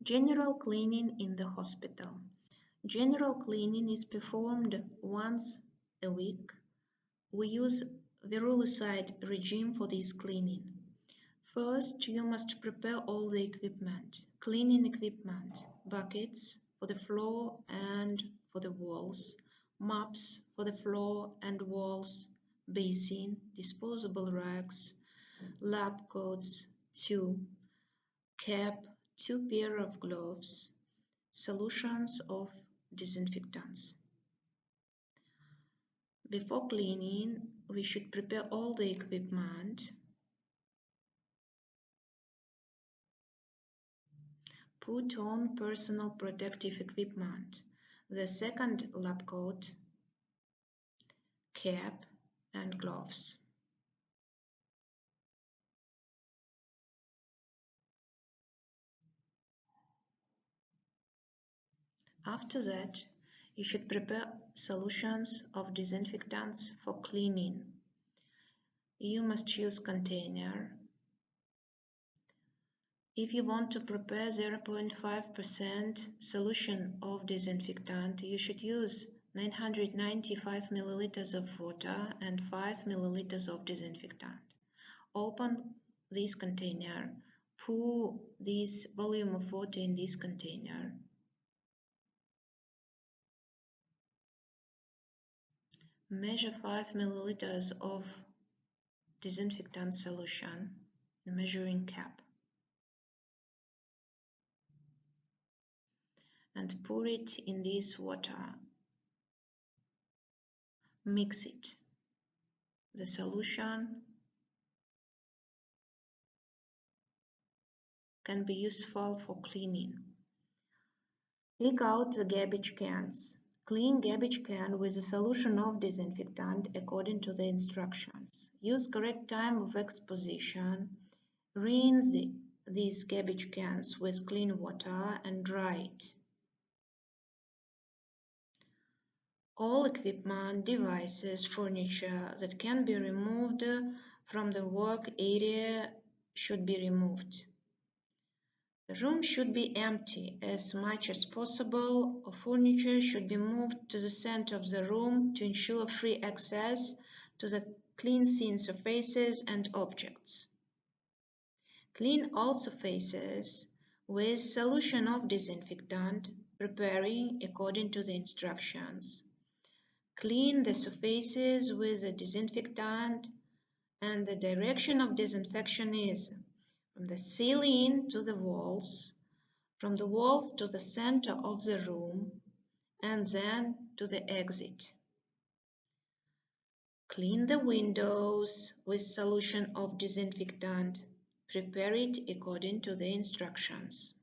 General cleaning in the hospital. General cleaning is performed once a week. We use virulicide regime for this cleaning. First, you must prepare all the equipment, cleaning equipment, buckets for the floor and for the walls, mops for the floor and walls, basin, disposable rags, lab coats, 2, cap, 2 pair of gloves, solutions of disinfectants. Before cleaning, we should prepare all the equipment. Put on personal protective equipment, the second lab coat, cap and gloves. After that, you should prepare solutions of disinfectants for cleaning. You must use container. If you want to prepare 0.5% solution of disinfectant, you should use 995 milliliters of water and 5 milliliters of disinfectant. Open this container, pour this volume of water in this container. Measure 5 milliliters of disinfectant solution in measuring cup and pour it in this water. Mix it. The solution can be useful for cleaning. Take out the garbage cans. Clean garbage can with a solution of disinfectant according to the instructions. Use correct time of exposition. Rinse these garbage cans with clean water and dry it. All equipment, devices, furniture that can be removed from the work area should be removed. The room should be empty as much as possible. Furniture should be moved to the center of the room to ensure free access to the clean seen surfaces and objects. Clean all surfaces with solution of disinfectant, preparing according to the instructions. Clean the surfaces with the disinfectant, and the direction of disinfection is from the ceiling to the walls, from the walls to the center of the room, and then to the exit. Clean the windows with solution of disinfectant. Prepare it according to the instructions.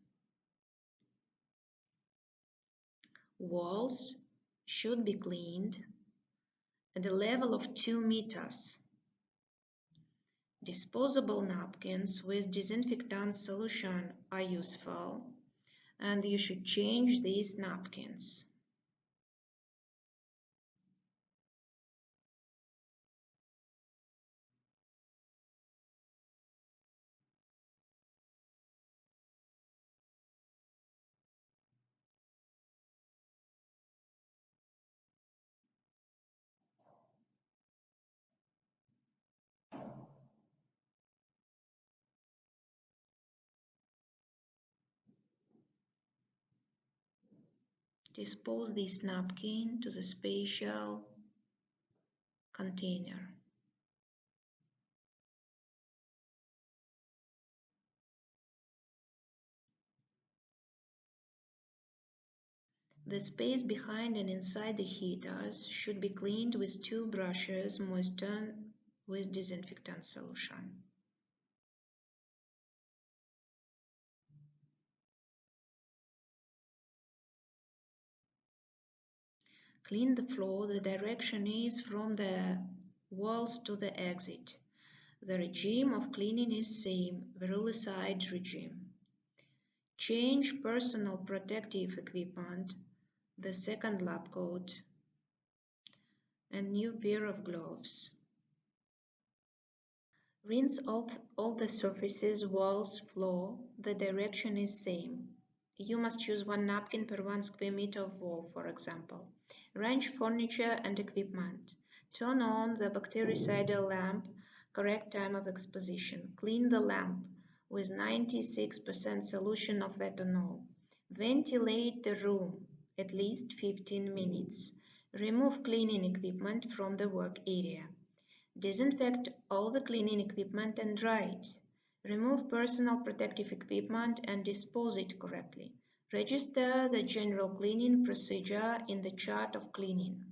Walls should be cleaned at a level of 2 meters. Disposable napkins with disinfectant solution are useful, and you should change these napkins. Dispose this napkin to the special container. The space behind and inside the heaters should be cleaned with 2 brushes moistened with disinfectant solution. Clean the floor. The direction is from the walls to the exit. The regime of cleaning is same, virulicide regime. Change personal protective equipment, the second lab coat, and new pair of gloves. Rinse all the surfaces, walls, floor. The direction is same. You must choose one napkin per 1 square meter of wall, for example. Arrange furniture and equipment. Turn on the bactericidal lamp. Correct time of exposition. Clean the lamp with 96% solution of ethanol. Ventilate the room at least 15 minutes. Remove cleaning equipment from the work area. Disinfect all the cleaning equipment and dry it. Remove personal protective equipment and dispose it correctly. Register the general cleaning procedure in the chart of cleaning.